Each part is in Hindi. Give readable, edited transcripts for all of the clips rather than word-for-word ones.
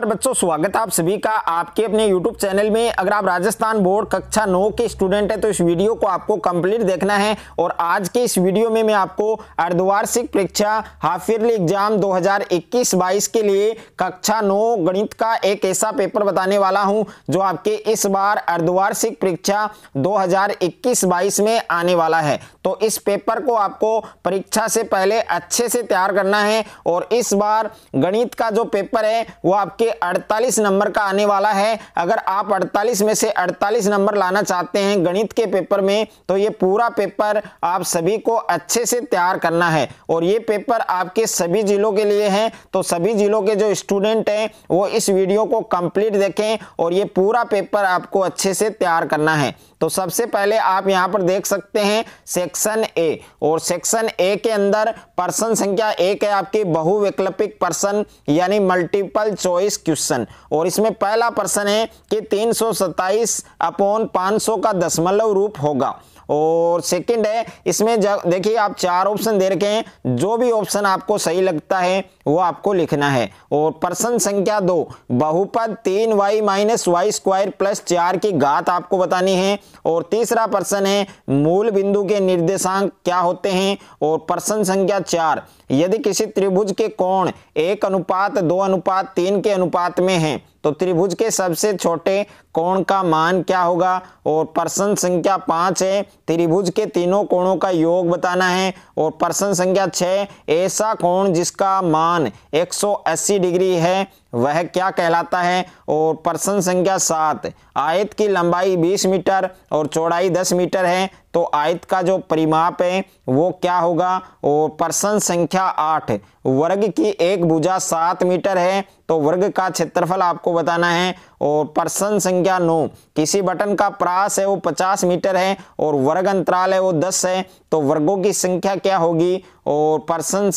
नमस्कार बच्चों, स्वागत है आप सभी का आपके अपने YouTube चैनल में। अगर आप राजस्थान बोर्ड कक्षा 9 के स्टूडेंट हैं तो इस वीडियो को आपको कंप्लीट देखना है। और आज के इस वीडियो में मैं आपको अर्धवार्षिक परीक्षा हाफ ईयरली एग्जाम 2021-22 के लिए कक्षा 9 गणित का एक ऐसा पेपर बताने वाला हूं जो आपके इस बार अर्धवार्षिक परीक्षा 2021-22 में आने वाला है। तो इस पेपर को आपको परीक्षा से पहले अच्छे से तैयार करना है। और इस बार गणित का जो पेपर है वो आपके 48 नंबर का आने वाला है। अगर आप 48 में से 48 नंबर लाना चाहते हैं गणित के पेपर में तो ये पूरा पेपर आप सभी को अच्छे से तैयार करना है। और ये पेपर आपके सभी जिलों के लिए है, तो सभी जिलों के जो स्टूडेंट हैं वो इस वीडियो को कंप्लीट देखें और ये पूरा पेपर आपको अच्छे से तैयार करना है। तो सबसे पहले आप यहां पर देख सकते हैं सेक्शन ए, और सेक्शन ए के अंदर प्रश्न संख्या 1 है आपके बहुवैकल्पिक प्रश्न यानी मल्टीपल चॉइस क्वेश्चन। और इसमें पहला प्रश्न है कि 327/500 का दशमलव रूप होगा। और सेकंड है, इसमें देखिए आप 4 ऑप्शन दे रखे हैं, जो भी ऑप्शन आपको सही लगता है वो आपको लिखना है। और प्रश्न संख्या 2 बहुपद 3y-y² + 4 की घात आपको बतानी है। और तीसरा प्रश्न है मूल बिंदु के निर्देशांक क्या होते हैं। और प्रश्न संख्या 4 यदि किसी त्रिभुज के कोण 1:2:3 के अनुपात में हैं तो त्रिभुज के सबसे छोटे कोण का मान क्या होगा। और प्रश्न संख्या 5 है त्रिभुज के तीनों कोणों का योग बताना है। और प्रश्न संख्या 6 ऐसा कोण जिसका मान 180 डिग्री है वह क्या कहलाता है। और प्रश्न संख्या 7 आयत की लंबाई 20 मीटर और चौड़ाई 10 मीटर है तो आयत का जो परिमाप है वो क्या होगा। और प्रश्न संख्या 8 वर्ग की एक भुजा 7 मीटर है तो वर्ग का क्षेत्रफल आपको बताना है। और प्रश्न संख्या 9 किसी बटन का प्रास है वो 50 मीटर है और वर्ग अंतराल है वो 10 है तो वर्गों की संख्या क्या होगी। और प्रश्न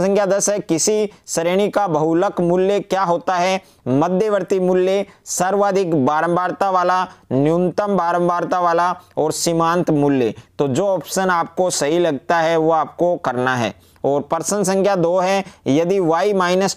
संख्या 10 है किसी श्रेणी का बहुलक मूल्य क्या होता है। मध्यवर्ती मूल्य, सर्वाधिक बारंबारता वाला, न्यूनतम बारंबारता वाला और सीमांत मूल्य। तो जो ऑप्शन आपको सही लगता है वो आपको करना है। और प्रश्न संख्या 2 है यदि y -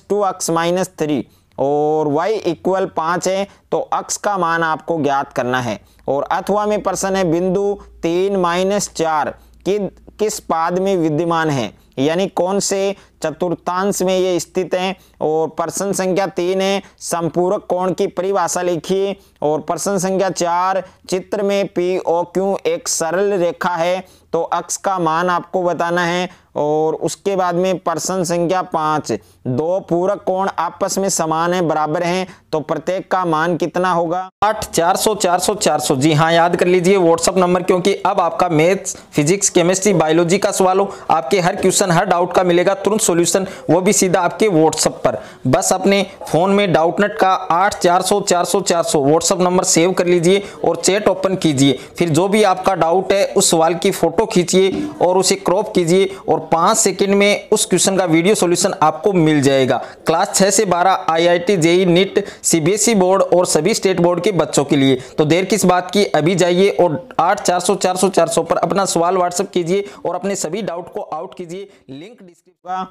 2x - 3 और y = 5 है तो x का मान आपको ज्ञात करना है। और अथवा में प्रश्न है बिंदु 3 - 4 किस पाद में विद्यमान है, यानी कौन से चतुर्थांश में ये स्थित है। और प्रश्न संख्या 3 है संपूरक कोण की परिभाषा लिखिए। और प्रश्न संख्या 4 चित्र में POQ एक सरल रेखा है तो x का मान आपको बताना है। और उसके बाद में प्रश्न संख्या 5 दो पूरक कोण आपस में समान है, बराबर हैं तो प्रत्येक का मान कितना होगा। 8 400 400 400 जी हाँ, याद कर लीजिए व्हाट्सअप नंबर, क्योंकि अब आपका मैथ्स, फिजिक्स, केमिस्ट्री, बायोलॉजी का सवाल हो, आपके हर क्वेश्चन हर डाउट का मिलेगा तुरंत सॉल्यूशन, वो भी सीधा आपके व्हाट्सएप पर। बस अपने फोन में डाउटनेट का 8 400 400 400 व्हाट्सएप नंबर सेव कर लीजिए और चैट ओपन कीजिए। फिर जो भी आपका डाउट है उस सवाल की फोटो खींचिए और उसे क्रॉप कीजिए और 5 सेकंड में उस क्वेश्चन का वीडियो सॉल्यूशन आपको मिल जाएगा। क्लास 6 से 12 IIT, JEE, NEET, CBSE board और सभी स्टेट बोर्ड के बच्चों के लिए। तो देर किस बात की, अभी जाइए और 8 400 400 400 पर अपना सवाल व्हाट्सएप कीजिए और अपने सभी डाउट को आउट कीजिए। Link description.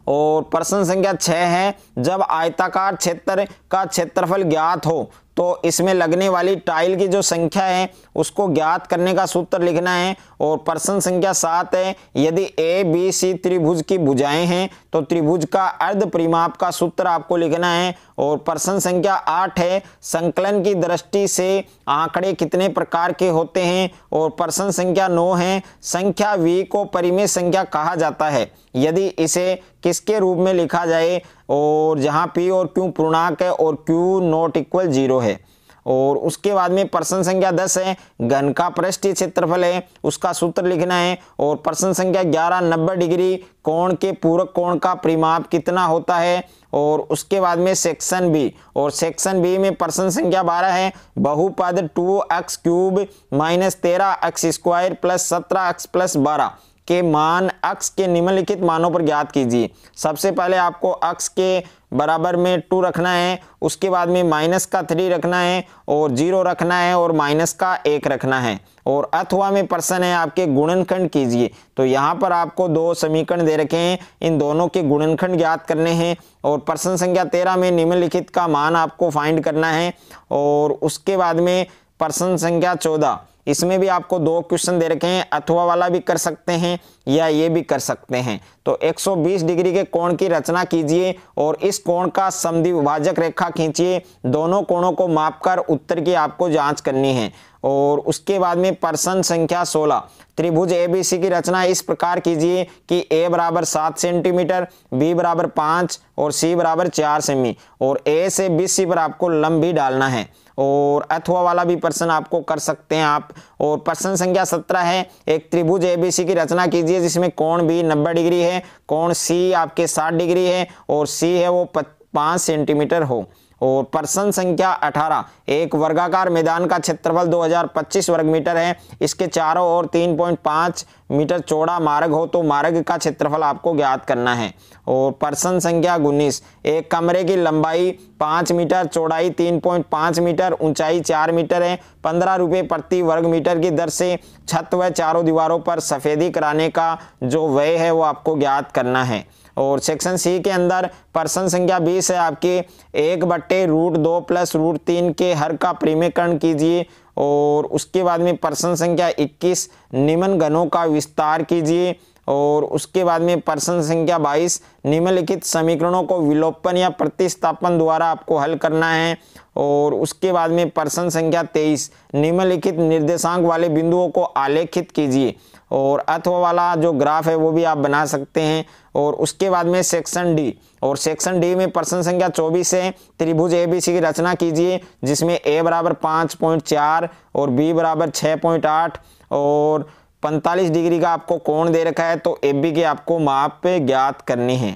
और प्रश्न संख्या 6 है जब आयताकार क्षेत्र का क्षेत्रफल ज्ञात हो तो इसमें लगने वाली टाइल की जो संख्या है उसको ज्ञात करने का सूत्र लिखना है। और प्रश्न संख्या 7 है यदि ABC त्रिभुज की भुजाएं हैं तो त्रिभुज का अर्ध परिमाप का सूत्र आपको लिखना है। और प्रश्न संख्या 8 है संकलन की दृष्टि से आंकड़े कितने प्रकार के होते हैं। और प्रश्न संख्या 9 है संख्या V को परिमेय संख्या कहा जाता है यदि इसे किसके रूप में लिखा जाए, और जहां P और Q पूर्णांक है और Q ≠ 0 है। और उसके बाद में प्रश्न संख्या 10 है घन का पृष्ठीय क्षेत्रफल है उसका सूत्र लिखना है। और प्रश्न संख्या 11 90 डिग्री कोण के पूरक कोण का परिमाप कितना होता है। और उसके बाद में सेक्शन बी, और सेक्शन बी में प्रश्न संख्या 12 है बहुपद 2x³ - 13x² + 17x + 12 के मान अक्ष के निम्नलिखित मानों पर ज्ञात कीजिए। सबसे पहले आपको अक्ष के बराबर में 2 रखना है, उसके बाद में माइनस का 3 रखना है और 0 रखना है और माइनस का 1 रखना है। और अथवा में प्रश्न है आपके गुणनखंड कीजिए। तो यहाँ पर आपको 2 समीकरण दे रखे हैं, इन दोनों के गुणनखंड ज्ञात करने हैं। और प्रश्न संख्या 13 में निम्नलिखित का मान आपको फाइंड करना है। और उसके बाद में प्रश्न संख्या 14, इसमें भी आपको 2 क्वेश्चन दे रखे हैं, अथवा वाला भी कर सकते हैं या ये भी कर सकते हैं। तो 120 डिग्री के कोण की रचना कीजिए और इस कोण का समद्विभाजक रेखा खींचिए। दोनों कोणों को मापकर उत्तर की आपको जांच करनी है। और उसके बाद में प्रश्न संख्या 16, त्रिभुज एबीसी की रचना इस प्रकार कीजिए कि ए बराबर 7 सेंटीमीटर, बी बराबर 5 और सी बराबर 4 सेमी, और ए से BC पर आपको लंब भी डालना है। और अथवा वाला भी प्रश्न आपको कर सकते हैं आप। और प्रश्न संख्या 17 है, एक त्रिभुज एबीसी की रचना कीजिए जिसमें कोण बी 90 डिग्री है, कोण सी आपके 60 डिग्री है और सी है वो 5 सेंटीमीटर हो। और प्रश्न संख्या 18, एक वर्गाकार मैदान का क्षेत्रफल 2025 वर्ग मीटर है, इसके चारों ओर 3.5 मीटर चौड़ा मार्ग हो तो मार्ग का क्षेत्रफल आपको ज्ञात करना है। और प्रश्न संख्या 19, एक कमरे की लंबाई 5 मीटर, चौड़ाई 3.5 मीटर, ऊंचाई 4 मीटर है, 15 रुपये प्रति वर्ग मीटर की दर से छत व चारों दीवारों पर सफेदी कराने का जो व्यय है वो आपको ज्ञात करना है। और सेक्शन सी के अंदर प्रश्न संख्या 20 है आपके 1/√2 + √3 के हर का परिमेयकरण कीजिए। और उसके बाद में प्रश्न संख्या 21, निम्न घनों का विस्तार कीजिए। और उसके बाद में प्रश्न संख्या 22, निम्नलिखित समीकरणों को विलोपन या प्रतिस्थापन द्वारा आपको हल करना है। और उसके बाद में प्रश्न संख्या 23, निम्नलिखित निर्देशांक वाले बिंदुओं को आलेखित कीजिए। और अथवा वाला जो ग्राफ है वो भी आप बना सकते हैं। और उसके बाद में सेक्शन डी, और सेक्शन डी में प्रश्न संख्या 24 है, त्रिभुज एबीसी की रचना कीजिए जिसमें ए बराबर 5.4 और बी बराबर 6.8 और 45 डिग्री का आपको कोण दे रखा है। तो AB के आपको माप पे ज्ञात करनी है।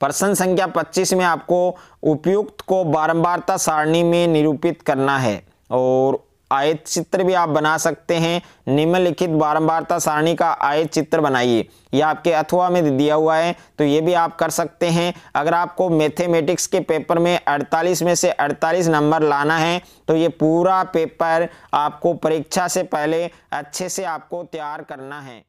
प्रश्न संख्या 25 में आपको उपयुक्त को बारंबारता सारणी में निरूपित करना है। और आयत चित्र भी आप बना सकते हैं। निम्नलिखित बारंबारता सारणी का आयत चित्र बनाइए, यह आपके अथवा में दिया हुआ है तो ये भी आप कर सकते हैं। अगर आपको मैथमेटिक्स के पेपर में 48 में से 48 नंबर लाना है तो ये पूरा पेपर आपको परीक्षा से पहले अच्छे से आपको तैयार करना है।